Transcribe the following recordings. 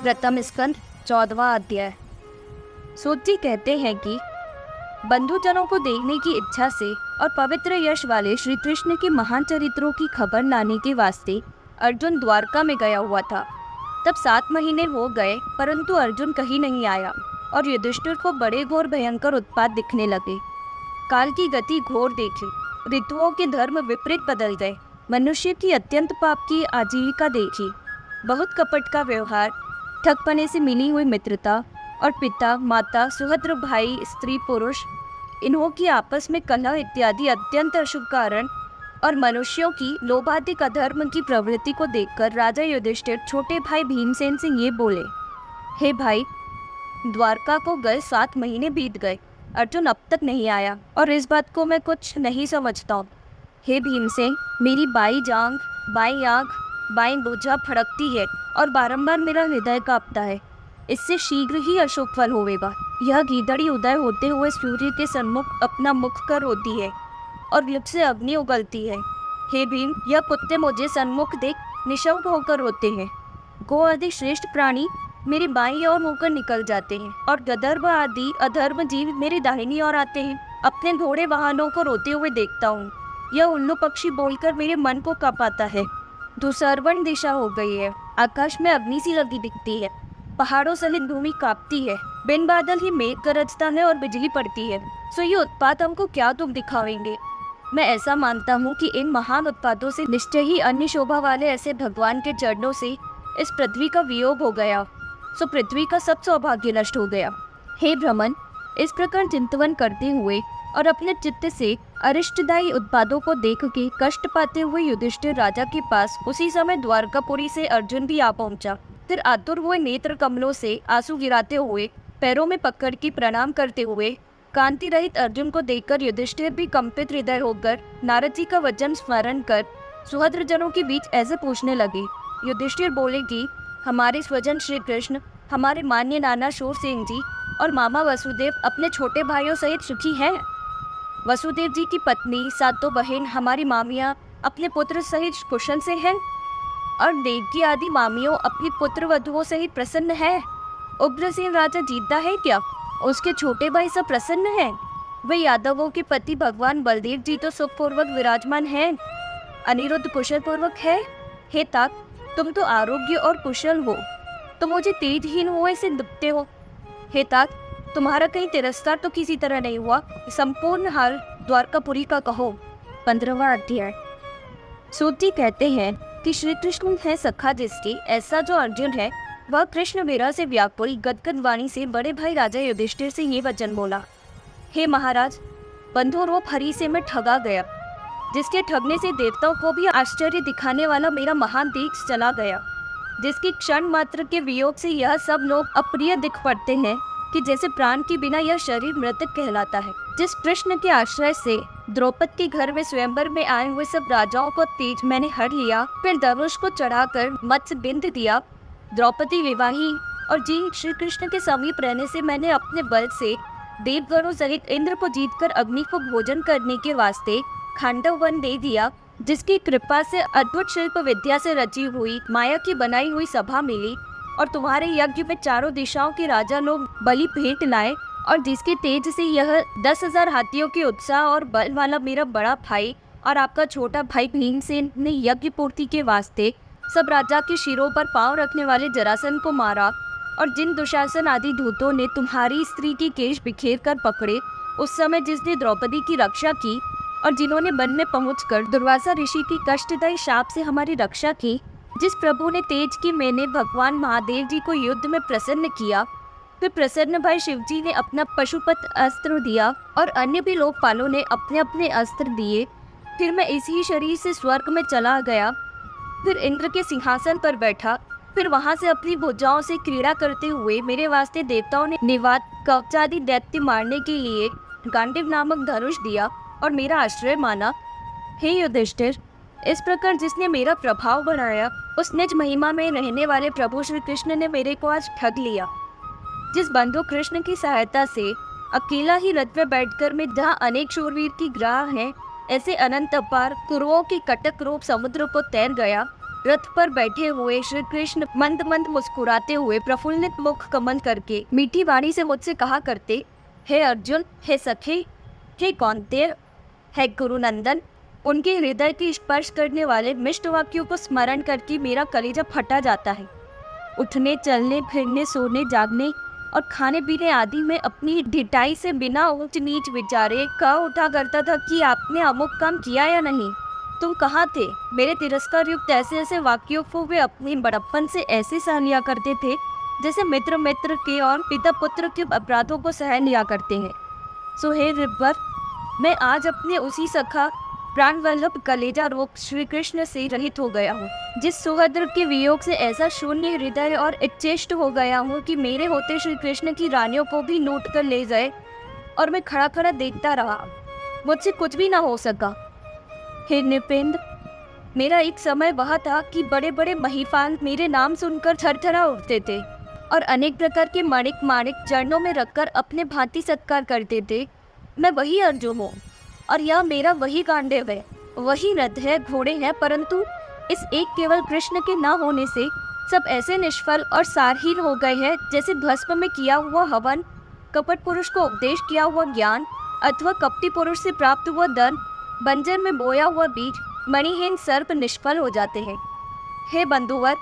प्रथम स्कंद 14वां अध्याय। सूत जी कहते हैं कि बंधुजनों को देखने की इच्छा से और पवित्र यश वाले श्री कृष्ण के महान चरित्रों की खबर लाने के वास्ते अर्जुन द्वारका में गया हुआ था। तब 7 महीने हो गए परंतु अर्जुन कहीं नहीं आया और युधिष्ठिर को बड़े घोर भयंकर उत्पात दिखने लगे। काल की गति घोर देखी, ऋतुओं के धर्म विपरीत बदल गए, मनुष्य की अत्यंत पाप की आजीविका देखी, बहुत कपट का व्यवहार, ठगपने से मिली हुई मित्रता और पिता माता सुहद्र भाई स्त्री पुरुष इन्हों की आपस में कलह इत्यादि अत्यंत अशुभ कारण और मनुष्यों की लोभाधिक अधर्म की प्रवृत्ति को देखकर राजा युधिष्ठिर छोटे भाई भीमसेन से ये बोले, हे भाई, द्वारका को गए 7 महीने बीत गए, अर्जुन अब तक नहीं आया और इस बात को मैं कुछ नहीं समझता हूँ। हे भीमसेन, मेरी बाई जांघ, बाई आँख, बाई भुजा फड़कती है और बारंबार मेरा हृदय कांपता है। इससे शीघ्र ही अशुभ फल होवेगा। यह गीदड़ी उदय होते हुए सूर्य के सन्मुख अपना मुख कर रोती है और युद्ध से अग्नि उगलती है। हे भीम, यह कुत्ते मुझे सन्मुख देख निशब्द होकर रोते हैं। गो आदि श्रेष्ठ प्राणी मेरी बाईं ओर होकर निकल जाते हैं और गदर्भ आदि अधर्म जीव मेरी दाहिनी ओर आते हैं। अपने घोड़े वाहनों को रोते हुए देखता हूँ। यह उल्लू पक्षी बोलकर मेरे मन को कांपाता है। धूसरवन दिशा हो गई है, आकाश में अग्नि सी लगी दिखती है, पहाड़ों सहित भूमि कांपती है, बिन बादल ही मेघ गरजता है और बिजली पड़ती है। सो ये उत्पात हमको क्या दुख दिखावेंगे। मैं ऐसा मानता हूँ कि इन महान उत्पातों से निश्चय ही अन्य शोभा वाले ऐसे भगवान के चरणों से इस पृथ्वी का वियोग हो गया, सो पृथ्वी का सब सौभाग्य नष्ट हो गया। हे भ्रमण, इस प्रकार चिंतवन करते हुए और अपने चित्त से अरिष्टदायी उत्पादों को देख के कष्ट पाते हुए युधिष्ठिर राजा के पास उसी समय द्वारकापुरी से अर्जुन भी आ पहुंचा। फिर आतुर हुए नेत्र कमलों से आंसू गिराते हुए पैरों में पकड़ के प्रणाम करते हुए कांति रहित अर्जुन को देखकर युधिष्ठिर भी कंपित हृदय होकर नारद जी का वचन स्मरण कर सुहद्र जनों के बीच ऐसे पूछने लगे। युधिष्ठिर बोले कि हमारे स्वजन श्री कृष्ण, हमारे मान्य नाना शूरसेन जी और मामा वसुदेव अपने छोटे भाइयों सहित सुखी हैं। वसुदेव जी की पत्नी, सातों बहन, हमारी मामियाँ अपने पुत्र सहित कुशल से हैं और देवकी आदि मामियों अपनी पुत्र वधुओं सहित प्रसन्न है। उग्रसेन राजा जीता है क्या? उसके छोटे भाई सब प्रसन्न हैं। वे यादवों के पति भगवान बलदेव जी तो सुखपूर्वक विराजमान हैं। अनिरुद्ध कुशल पूर्वक है। हे तात, तुम तो आरोग्य और कुशल हो, तो मुझे तेजहीन हुए से दुखते हो। हे तात, तुम्हारा कहीं तिरस्कार तो किसी तरह नहीं हुआ। संपूर्ण हाल द्वारकापुरी का कहो। 15वां अध्याय। सूत जी कहते हैं कि श्री कृष्ण है सखा जिसके, ऐसा जो अर्जुन है वह कृष्ण विरह से व्याकुल गदगद वाणी से बड़े भाई राजा युधिष्ठिर से ये वचन बोला, हे महाराज, बंधु रूप हरि से मैं ठगा गया, जिसके ठगने से देवताओं को भी आश्चर्य दिखाने वाला मेरा महान तेज चला गया, जिसकी क्षण मात्र के वियोग से यह सब लोग अप्रिय दिख पड़ते हैं कि जैसे प्राण के बिना यह शरीर मृतक कहलाता है। जिस कृष्ण के आश्रय से द्रौपद के घर में स्वयंवर में आए हुए सब राजाओं को तेज मैंने हर लिया, फिर धनुष को चढ़ाकर मत्स्य बिंद दिया, द्रौपदी विवाही और जी श्री कृष्ण के समीप रहने से मैंने अपने बल से देवगणों सहित इंद्र को जीतकर अग्नि को भोजन करने के वास्ते खांडव वन दे दिया, जिसकी कृपा से अद्भुत शिल्प विद्या से रची हुई माया की बनाई हुई सभा मिली और तुम्हारे यज्ञ में चारों दिशाओं के राजा लोग बलि भेंट लाए और जिसके तेज से यह 10,000 हाथियों के उत्साह और बल वाला मेरा बड़ा भाई और आपका छोटा भाई भीमसेन ने यज्ञ पूर्ति के वास्ते सब राजा के शिरों पर पांव रखने वाले जरासन को मारा और जिन दुशासन आदि धूतों ने तुम्हारी स्त्री की केश बिखेर कर पकड़े उस समय जिसने द्रौपदी की रक्षा की और जिन्होंने वन में पहुंचकर दुर्वासा ऋषि की कष्टदायी शाप से हमारी रक्षा की, जिस प्रभु ने तेज की मैंने भगवान महादेव जी को युद्ध में प्रसन्न किया, फिर प्रसन्न भाई शिवजी ने अपना पशुपत अस्त्र दिया और अन्य भी लोकपालों ने अपने अपने अस्त्र दिए। फिर मैं इसी शरीर से स्वर्ग में चला गया, फिर इंद्र के सिंहासन पर बैठा, फिर वहां से अपनी भुजाओं से क्रीड़ा करते हुए मेरे वास्ते देवताओं ने निवात कवचादि दैत्य मारने के लिए गांडीव नामक धनुष दिया और मेरा आश्रय माना। हे युधिष्ठिर, इस प्रकार जिसने मेरा प्रभाव बढ़ाया उस निज महिमा में रहने वाले प्रभु श्री कृष्ण ने मेरे को आज ठग लिया। जिस बंधु कृष्ण की सहायता से अकेला ही रथ में बैठकर मैं जहाँ अनेक शूरवीर की ग्राह है ऐसे अनंत अपार कुरुओं के कटक रूप समुद्र को तैर गया, रथ पर बैठे हुए श्री कृष्ण मंद मंद मुस्कुराते हुए प्रफुल्लित मुख कमल करके मीठी वाणी से मुझसे कहा करते, हे अर्जुन, हे सखे, हे कौन्तेय, हे गुरुनंदन। उनके हृदय की स्पर्श करने वाले मिष्ट वाक्यों को स्मरण करके मेरा कलेजा फटा जाता है। उठने, चलने, फिरने, सोने, जागने और खाने पीने आदि में अपनी ढिठाई से बिना ऊंच नीच विचारे कह उठा करता था कि आपने अमुक काम किया या नहीं, तुम कहाँ थे। मेरे तिरस्कार युक्त ऐसे ऐसे वाक्यों को वे अपनी बड़प्पन से ऐसे सह लिया करते थे जैसे मित्र मित्र के और पिता पुत्र के अपराधों को सह लिया करते हैं। सो हे रिब्बर, मैं आज अपने उसी सखा प्राण वल्लभ कलेजा रोग श्री कृष्ण से रहित हो गया हूँ, जिस सुभद्र के वियोग से ऐसा शून्य हृदय और इच्छेष्ट हो गया हूँ कि मेरे होते श्री कृष्ण की रानियों को भी लूट कर ले जाए और मैं खड़ा खड़ा देखता रहा। मुझसे कुछ भी ना हो सका। हे नृपेंद्र, मेरा एक समय वह था कि बड़े बड़े महिपाल मेरे नाम सुनकर थरथरा उठते थे और अनेक प्रकार के माणिक माणिक चरणों में रखकर अपने भांति सत्कार करते थे। मैं वही अर्जुन हूँ और यह मेरा वही गांडीव है, वही रथ है, घोड़े हैं, परंतु इस एक केवल कृष्ण के न होने से सब ऐसे निष्फल और सारहीन हो गए हैं जैसे भस्म में किया हुआ हवन, कपट पुरुष को उपदेश किया हुआ ज्ञान अथवा कपटी पुरुष से प्राप्त हुआ धन, बंजर में बोया हुआ बीज, मणिहीन सर्प निष्फल हो जाते हैं। हे बंधुवर,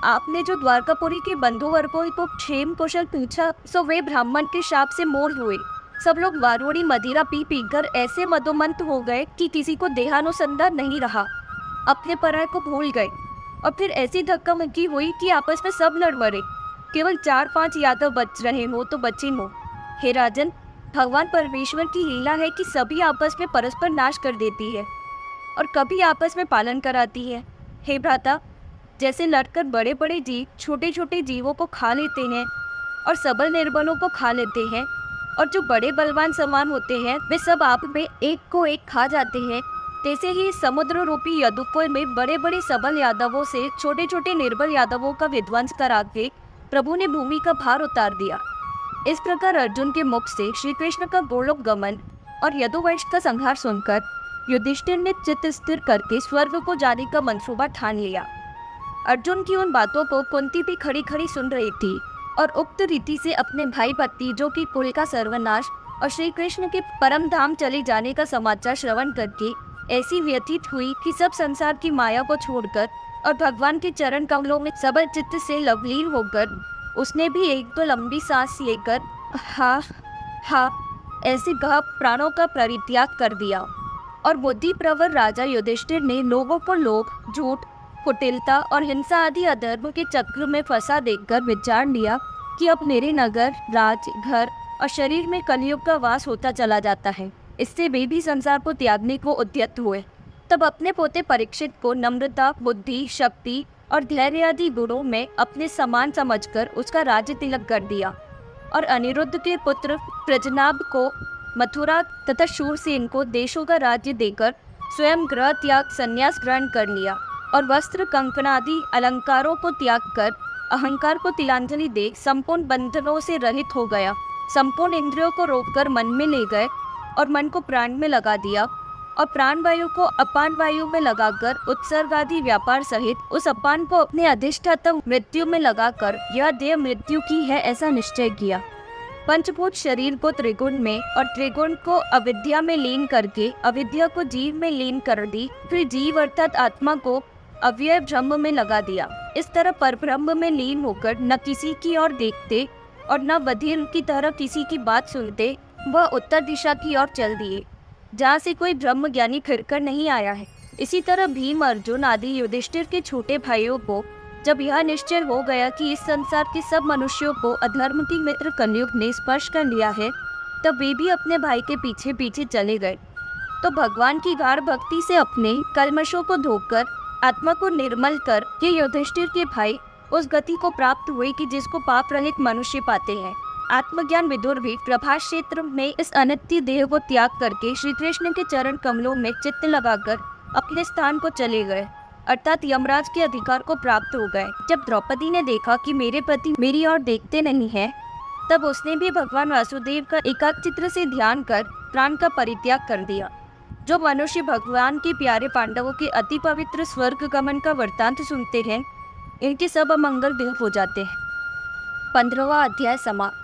आपने जो द्वारकापुरी के बंधुवर्गों को क्षेम कुशल पूछा, सो वे ब्राह्मण के शाप से मोर हुए। सब लोग वारुणी मदिरा पी पी कर ऐसे मदोमंत हो गए कि किसी को देहानुसंधान नहीं रहा, अपने पराय को भूल गए और फिर ऐसी धक्का मुक्की हुई कि आपस में सब लड़ मरे। केवल 4-5 यादव बच रहे हो तो बचे हो। हे राजन, भगवान परमेश्वर की लीला है कि सभी आपस में परस्पर नाश कर देती है और कभी आपस में पालन कराती है। हे भ्राता, जैसे लड़कर बड़े बड़े जीव छोटे छोटे जीवों को खा लेते हैं और सबल निर्बलों को खा लेते हैं, और जो बड़े बलवान समान होते हैं वे सब आप में एक को एक खा जाते हैं, तैसे ही समुद्र रूपी यदुपुर में बड़े बड़े सबल यादवों से छोटे छोटे निर्बल यादवों का विध्वंस करा के प्रभु ने भूमि का भार उतार दिया। इस प्रकार अर्जुन के मुख से श्री कृष्ण का गोलोक गमन और यदुवंश का संहार सुनकर युधिष्ठिर ने चित्त स्थिर करके स्वर्ग को जाने का मंसूबा ठान लिया। अर्जुन की उन बातों को कुंती भी खड़ी खड़ी सुन रही थी और उक्त रीति से अपने भाई भतीजों की कुल का सर्वनाश और श्री कृष्ण के परम धाम चले जाने का समाचार श्रवण करके ऐसी व्यथित हुई कि सब संसार की माया को छोड़कर और भगवान के चरण कमलों में सबल चित्त से लवलीन होकर उसने भी एक दो लंबी सांस लेकर हा ऐसे कहा प्राणों का परित्याग कर दिया। और बुद्धि प्रवर राजा युधिष्ठिर ने लोगों को लोभ, झूठ, कुटिलता और हिंसा आदि अधर्म के चक्र में फंसा देखकर विचार लिया कि अब मेरे नगर, राज, घर और शरीर में कलयुग का वास होता चला जाता है। इससे वे भी संसार को त्यागने को उद्यत हुए। तब अपने पोते परीक्षित को नम्रता, बुद्धि, शक्ति और धैर्य आदि गुणों में अपने समान समझकर उसका राज्य तिलक कर दिया और अनिरुद्ध के पुत्र प्रजनाभ को मथुरा तथा शूरसेन को देशों का राज्य देकर स्वयं गृह त्याग संन्यास ग्रहण कर लिया और वस्त्र, कंकणादि अलंकारों को त्याग कर अहंकार को तिलांजलि दे संपूर्ण बंधनों से रहित हो गया। संपूर्ण इंद्रियों को रोककर मन में ले गए और मन को प्राण में लगा दिया और प्राण वायु को अपान वायु में लगाकर उत्सर्ग आदि व्यापार सहित उस अपान को अपने अधिष्ठाता मृत्यु में लगाकर यह देह मृत्यु की है ऐसा निश्चय किया। पंचभूत शरीर को त्रिगुण में और त्रिगुण को अविद्या में लीन करके अविद्या को जीव में लीन कर दी, फिर जीव अर्थात आत्मा को अव्यय ब्रह्म में लगा दिया। इस तरह परब्रह्म में लीन होकर न किसी की ओर देखते और न बधिर की तरह किसी की बात सुनते, वह उत्तर दिशा की ओर चल दिए जहाँ से कोई ब्रह्म ज्ञानी फिरकर नहीं आया है। इसी तरह भीम, अर्जुन आदि युधिष्ठिर के छोटे भाइयों को जब यह निश्चय हो गया कि इस संसार के सब मनुष्यों को अधर्म की मित्र कलयुग ने स्पर्श कर लिया है, तब वे भी अपने भाई के पीछे पीछे चले गए। तो भगवान की गाढ़ भक्ति से अपने कल्मशों को धोकर आत्मा को निर्मल कर ये युधिष्ठिर के भाई उस गति को प्राप्त हुए कि जिसको पाप रहित मनुष्य पाते हैं। आत्मज्ञान विदुर भी प्रभास क्षेत्र में इस अनित्य देह को त्याग करके श्री कृष्ण के चरण कमलों में चित्त लगाकर अपने स्थान को चले गए, अर्थात यमराज के अधिकार को प्राप्त हो गए। जब द्रौपदी ने देखा कि मेरे पति मेरी ओर देखते नहीं हैं, तब उसने भी भगवान वासुदेव का एकाग्र चित्र से ध्यान कर प्राण का परित्याग कर दिया। जो मनुष्य भगवान के प्यारे पांडवों के अति पवित्र स्वर्ग गमन का वृत्तांत सुनते हैं, इनके सब अमंगल दूर हो जाते हैं। 15वां अध्याय समाप्त।